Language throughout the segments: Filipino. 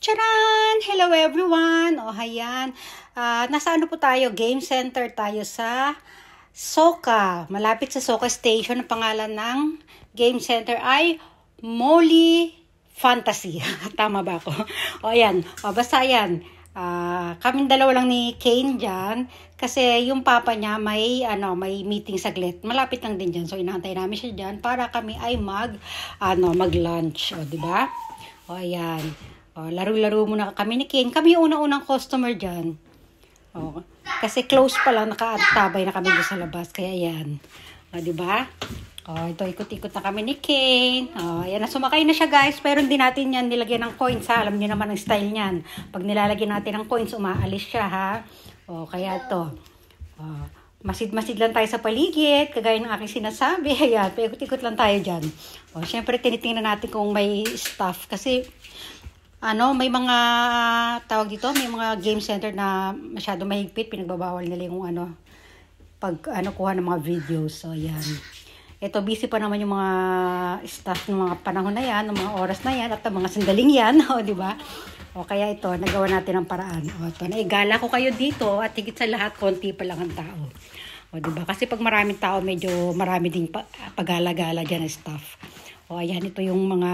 Charan! Hello everyone! O, hayan. Nasa ano po tayo? Game center tayo sa Soka. Malapit sa Soka Station. Ang pangalan ng game center ay Molly Fantasy. Tama ba ako? O, ayan. O, basta ayan. Kaming dalawa lang ni Kane dyan. Kasi yung papa niya may meeting saglit. Malapit lang din dyan. So, inaantay namin siya dyan para kami ay mag-lunch. O, diba? O, ayan. O, laro-laro muna kami ni Kane. Kami yung unang-unang customer dyan. O, kasi close pa lang, nakatabay na kami doon sa labas. Kaya ayan. O, diba? O, ito, ikot-ikot na kami ni Kane. O, ayan na, sumakay na siya guys. Pero hindi natin yan nilagyan ng coins ha. Alam niyo naman ang style niyan. Pag nilalagyan natin ng coins, umaalis siya ha. O, kaya ito. O, masid-masid lang tayo sa paligid. Kagaya ng aking sinasabi. Ayan, paikot-ikot lang tayo dyan. O, syempre, tinitingnan natin kung may staff. Kasi, may mga tawag dito, may mga game center na masyado mahigpit, pinagbabawal nila yung kuha ng mga videos. So, ayan. Ito, busy pa naman yung mga staff ng mga panahon na yan, ng mga oras na yan, at ng mga sandaling yan, o, di ba? O, kaya ito, nagawa natin ang paraan. O, ito, naigala ko kayo dito, at higit sa lahat, konti pa lang ang tao. O, di ba? Kasi pag maraming tao, medyo marami ding pagala-gala dyan ng staff. O, ayan, ito yung mga,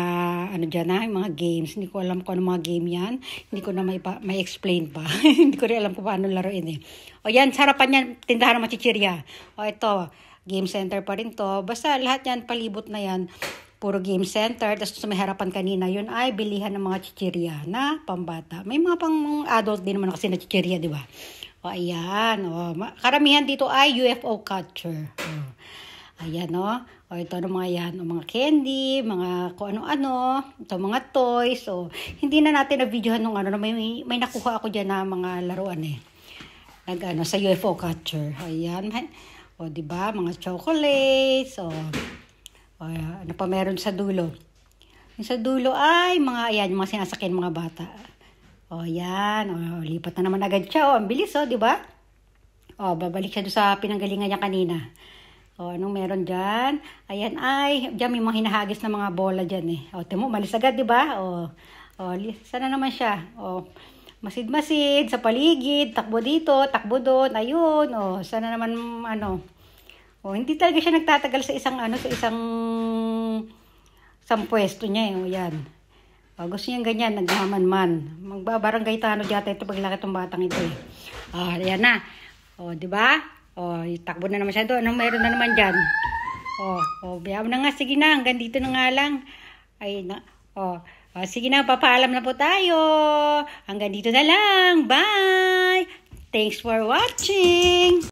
yung mga games. Hindi ko alam kung ano mga game yan. Hindi ko na may explain pa. Hindi ko rin alam kung paano laruin eh. O, yan, sarapan yan, tindahan ng machichirya. O, ito, game center pa rin to. Basta lahat yan, palibot na yan. Puro game center. Tapos sa may harapan kanina, yun ay bilihan ng mga chichirya na pambata. May mga pang adult din naman kasi na chichirya, di ba? O, ayan. O, karamihan dito ay UFO catcher. O, ayan, o. O, ito ng mga yan, o, mga candy, mga kung ano-ano, ito mga toys. So, hindi na natin na-videohan nung may nakuha ako dyan na mga laruan eh. Sa UFO catcher. Ayan. O, diba? Mga chocolates. O, ano pa meron sa dulo? Yung sa dulo ay yung mga sinasakyan mga bata. O, ayan. O, lipat na naman agad siya. O, ang bilis, o, diba? O, babalik siya doon sa pinanggalingan niya kanina. O, anong meron dyan? Ayan, dyan may mga hinahagis na mga bola dyan eh. O, timo, malis agad, di ba? O, sana naman siya. O, masid-masid sa paligid, takbo dito, takbo doon, ayun. O, sana naman, O, hindi talaga siya nagtatagal sa isang pwesto niya eh. O, yan. O, gusto niya ganyan, nagmaman-man. Magbabarangay tano dyan ito paglaki itong batang ito eh. O, ayan na. O, di ba? O, takbo na naman siya doon. Anong meron na naman dyan? Biyam na nga. Sige na, hanggang dito na nga lang. Sige na, papaalam na po tayo. Hanggang dito na lang. Bye! Thanks for watching!